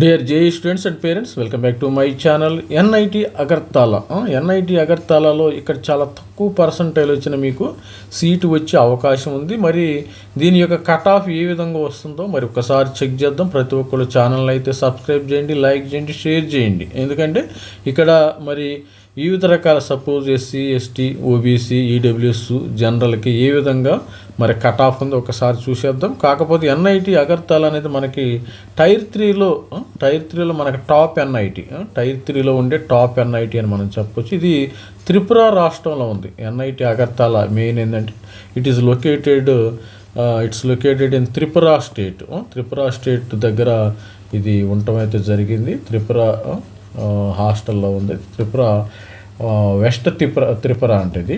Dear JEE students and parents, welcome back to my channel. NIT Agartala. NIT అగర్తలాలో ఇక్కడ చాలా తక్కువ పర్సంటైల్ వచ్చిన మీకు సీటు వచ్చే అవకాశం ఉంది. మరి దీని యొక్క కట్ ఆఫ్ ఏ విధంగా వస్తుందో మరి ఒకసారి చెక్ చేద్దాం. ప్రతి ఒక్కరు ఛానల్ అయితే సబ్స్క్రైబ్ చేయండి, లైక్ చేయండి, షేర్ చేయండి. ఎందుకంటే ఇక్కడ మరి వివిధ రకాల suppose SC, ST, OBC, EWS, జనరల్కి ఏ విధంగా మరి కట్ ఆఫ్ ఉందో ఒకసారి చూసేద్దాం. కాకపోతే ఎన్ఐటి అగర్తలా అనేది మనకి టైర్ త్రీలో మనకి టాప్ ఎన్ఐటి, టైర్ త్రీలో ఉండే టాప్ ఎన్ఐటి అని మనం చెప్పొచ్చు. ఇది త్రిపుర రాష్ట్రంలో ఉంది. ఎన్ఐటి అగర్తలా మెయిన్ ఏంటంటే it's located in Tripura state దగ్గర ఇది ఉండటమైతే జరిగింది. హాస్టల్లో ఉంది. వెస్ట్ త్రిపుర అంటే ఇది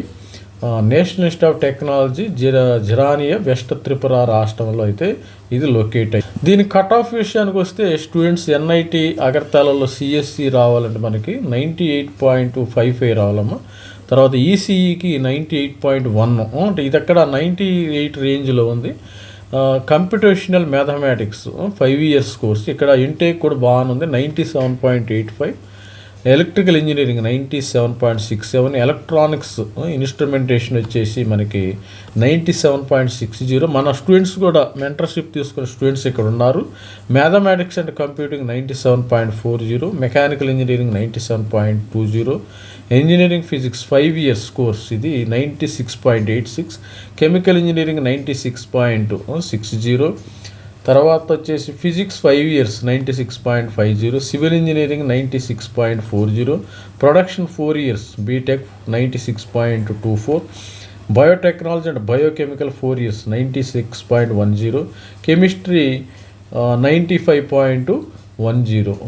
national institute of technology Jirania west Tripura రాష్ట్రంలో అయితే ఇది లొకేట్ అయ్యి. దీని కట్ ఆఫ్ విషయానికి వస్తే స్టూడెంట్స్ ఎన్ఐటి అగర్తలాలో సిఎస్సి రావాలంటే మనకి 98.55 రావాలమ్మా. తర్వాత ఈసీఈకి 98.1, అంటే ఇది అక్కడ 98 రేంజ్లో ఉంది. కంప్యూటేషనల్ మ్యాథమెటిక్స్ 5 years కోర్స్, ఇక్కడ ఇంటేక్ కూడా బాగానుంది, 97.85. Electrical engineering 97.67. ఎలక్ట్రానిక్స్ ఇన్స్ట్రుమెంటేషన్ వచ్చేసి మనకి 97.60. మన స్టూడెంట్స్ కూడా మెంటర్షిప్ తీసుకున్న స్టూడెంట్స్ ఇక్కడ ఉన్నారు. Mathematics and computing 97.40. Mechanical engineering 97.20. Engineering physics 5 years course ఇది 96.86. Chemical engineering 96.60. తర్వాత వచ్చేసి physics 5 years 96.50. Civil engineering 96.40. Production 4 years B Tech 96.24. Biotechnology and biochemical 4 years 96.10. Chemistry 95.10.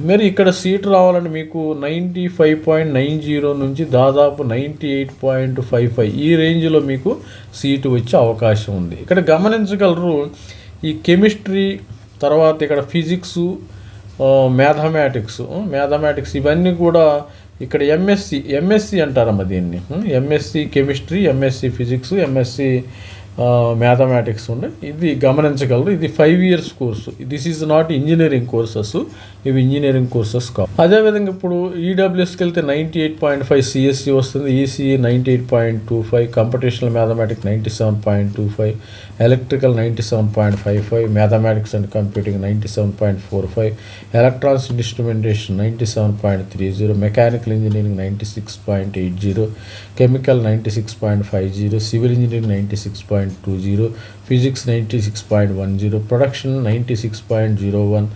మరి ఇక్కడ సీట్ రావాలంటే మీకు 95.90 నుంచి దాదాపు 98.55 ఈ రేంజ్లో మీకు సీటు వచ్చే అవకాశం ఉంది. ఇక్కడ గమనించగలరు ఈ కెమిస్ట్రీ, తర్వాత ఇక్కడ ఫిజిక్స్, మ్యాథమెటిక్స్ ఇవన్నీ కూడా ఇక్కడ ఎంఎస్సి అంటారమ్మ దీన్ని. MSc chemistry, MSc physics, MSc mathematics ఉండే ఇది గమనించగలరు. ఇది 5 years course. This is not engineering courses, ఇవి ఇంజనీరింగ్ కోర్సెస్ కావు. అదేవిధంగా ఇప్పుడు ఈడబ్ల్యూఎస్కి వెళ్తే 98.5 సిఎస్సి వస్తుంది. ECE 98.25. Computational mathematics 97.25. Electrical 97.55. Mathematics and computing 97.45. Electronics instrumentation 97.30. Mechanical engineering 96.80. Chemical 96.50. Civil engineering 96.20. Physics 96.10. Production 96.01.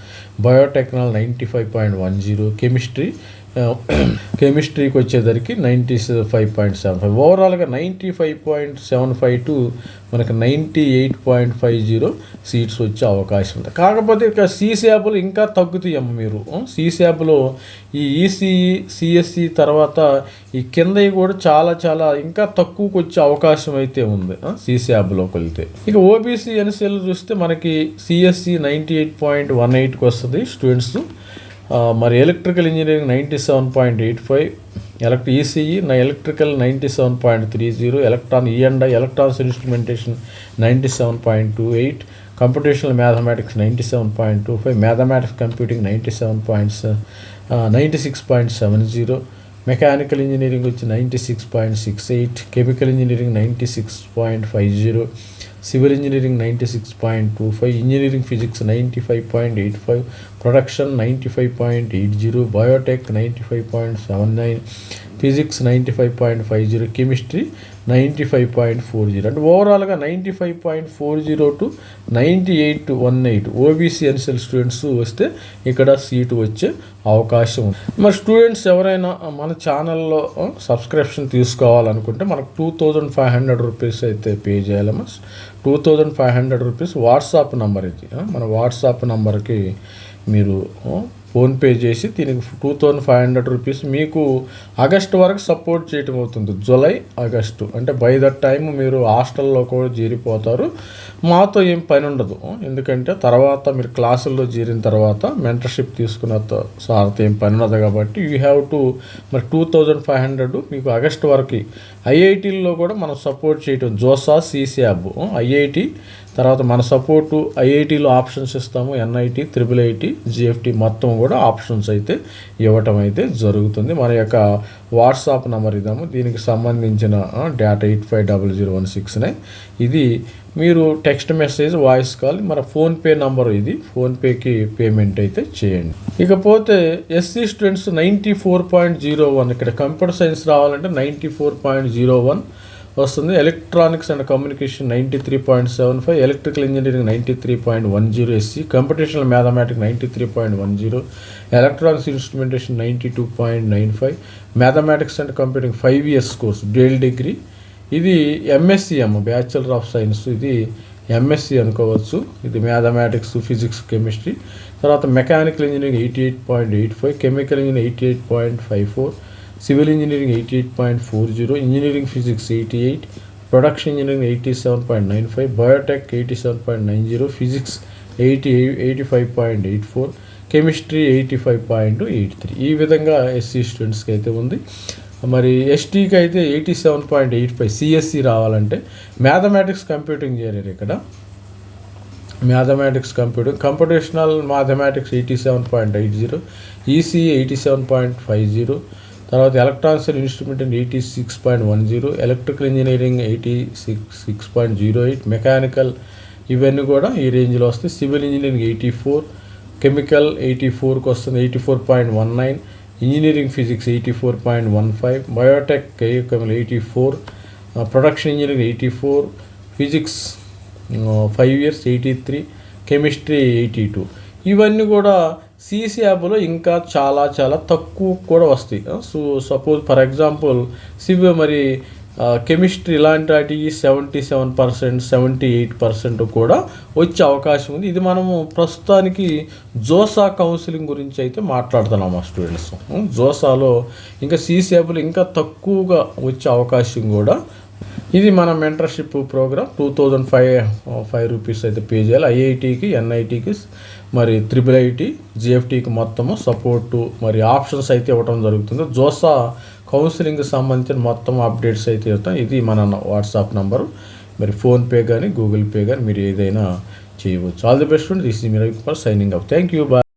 Biotechnology 95.10. కెమిస్ట్రీకి వచ్చేసరికి 95.75. ఓవరాల్గా 95.75 టు మనకి 98.50 సీట్స్ వచ్చే అవకాశం ఉంది. కాకపోతే ఇక సీశాప్లో ఇంకా తగ్గుతాయమ్మ మీరు. సీశాప్లో ఈ ఈసీఈ, సిఎస్సి తర్వాత ఈ కిందవి కూడా చాలా ఇంకా తక్కువకి వచ్చే అవకాశం అయితే ఉంది సీశాప్లోకి వెళ్తే. ఇక ఓబీసీ ఎన్సీఎల్ చూస్తే మనకి సిఎస్సి 98.18కి వస్తుంది స్టూడెంట్స్. మరి electrical engineering 97.85. ECE electrical 97.30. Electronics instrumentation 97.28. Computational mathematics 97.25. Mathematics computing 96.70. Mechanical engineering వచ్చి 96.68. Chemical engineering 96.50. Civil engineering 96.25. Engineering physics 95.85. Production 95.80. Biotech 95.79. Physics 95.50. Chemistry 95.40. అంటే ఓవరాల్గా 95.40 టు 98.18 ఓబీసీ ఎన్సీఎల్ స్టూడెంట్స్ వస్తే ఇక్కడ సీటు వచ్చే అవకాశం ఉంది. మరి స్టూడెంట్స్ ఎవరైనా మన ఛానల్లో సబ్స్క్రిప్షన్ తీసుకోవాలనుకుంటే మనకు 2,500 రూపీస్ అయితే పే చేయాలమ్మా. 2,500 రూపీస్ వాట్సాప్ నెంబర్ ఇది. మన వాట్సాప్ నెంబర్కి మీరు ఫోన్పే చేసి దీనికి 2,500 రూపీస్ మీకు ఆగస్టు వరకు సపోర్ట్ చేయటం అవుతుంది. జూలై, ఆగస్టు అంటే బై దట్ టైం మీరు హాస్టల్లో కూడా చేరిపోతారు. మాతో ఏం పని ఉండదు, ఎందుకంటే తర్వాత మీరు క్లాసుల్లో చేరిన తర్వాత మెంటర్షిప్ తీసుకున్న సార్తో ఏం పని ఉండదు. కాబట్టి యూ హ్యావ్ టు మరి 2,500 మీకు ఆగస్టు వరకు. ఐఐటీల్లో కూడా మనం సపోర్ట్ చేయటం జోసా, సీశాబ్, ఐఐటి, తర్వాత మన సపోర్టు ఐఐటీలో ఆప్షన్స్ ఇస్తాము, ఎన్ఐటి, త్రిబుల్ ఐటి, జిఎఫ్టి మొత్తం కూడా ఆప్షన్స్ అయితే ఇవ్వటం అయితే జరుగుతుంది. మన యొక్క వాట్సాప్ నెంబర్ ఇద్దాము, దీనికి సంబంధించిన డేటా 850016 ఇది మీరు టెక్స్ట్ మెసేజ్, వాయిస్ కాల్, మన ఫోన్పే నంబర్ ఇది, ఫోన్పేకి పేమెంట్ అయితే చేయండి. ఇకపోతే ఎస్సీ స్టూడెంట్స్ 94.01, ఇక్కడ కంప్యూటర్ సైన్స్ రావాలంటే 94.01 వస్తుంది. Electronics and communication 93.75, electrical engineering 93.10, SC computational mathematics 93.10, electronics instrumentation 92.95, mathematics and computing 5 years course dual degree, ఇది ఎంఎస్సిఎం బ్యాచులర్ ఆఫ్ సైన్స్, ఇది ఎంఎస్సి అనుకోవచ్చు. ఇది మ్యాథమెటిక్స్, ఫిజిక్స్, కెమిస్ట్రీ. తర్వాత mechanical engineering 88.85, chemical engineering 88.54, civil engineering 88.40, engineering physics 88, production engineering 87.95, Biotech 87.90, physics 85.84, chemistry 85.83. ఈ విధంగా SC స్టూడెంట్స్కి అయితే ఉంది. మరి ఎస్టీకి అయితే 87.85 సిఎస్సి రావాలంటే. మ్యాథమెటిక్స్ కంప్యూటింగ్ చేయలేరు ఇక్కడ, మ్యాథమెటిక్స్ కంప్యూటేషనల్ మ్యాథమెటిక్స్ 87.80, ఈసీ 87.50, తర్వాత electronics and instrumentation 86.10, electrical engineering 86.08, mechanical ఇవన్నీ కూడా ఈ రేంజ్లో వస్తాయి. సివిల్ ఇంజనీరింగ్ 84, కెమికల్ 84కి వస్తుంది 84.19, engineering physics 84.15, Biotech 84, production engineering 84, physics 5 years 83, chemistry 82. ఇవన్నీ కూడా సిసి యాప్లో ఇంకా చాలా చాలా తక్కువ కూడా వస్తాయి. సో సపోజ్ ఫర్ ఎగ్జాంపుల్ మరి కెమిస్ట్రీ ఇలాంటి వాటికి 77%, 78% కూడా వచ్చే అవకాశం ఉంది. ఇది మనము ప్రస్తుతానికి జోసా కౌన్సిలింగ్ గురించి అయితే మాట్లాడుతున్నాం మా స్టూడెంట్స్. జోసాలో ఇంకా సిసి యాప్లో ఇంకా తక్కువగా వచ్చే అవకాశం కూడా. ఇది మన మెంటర్షిప్ ప్రోగ్రామ్ 2005 రూపీస్ అయితే పే చేయాలి. ఐఐటికి, ఎన్ఐటికి, మరి త్రిబుల్ ఐటి, జిఎఫ్టీకి మొత్తము సపోర్టు మరి ఆప్షన్స్ అయితే ఇవ్వడం జరుగుతుంది. జోసా కౌన్సిలింగ్కి సంబంధించిన మొత్తం అప్డేట్స్ అయితే ఇస్తాం. ఇది మన వాట్సాప్ నంబరు. మరి ఫోన్పే కానీ, గూగుల్ పే కానీ మీరు ఏదైనా చేయవచ్చు. All the best. This is me Ravikumar signing off. Thank you. Bye.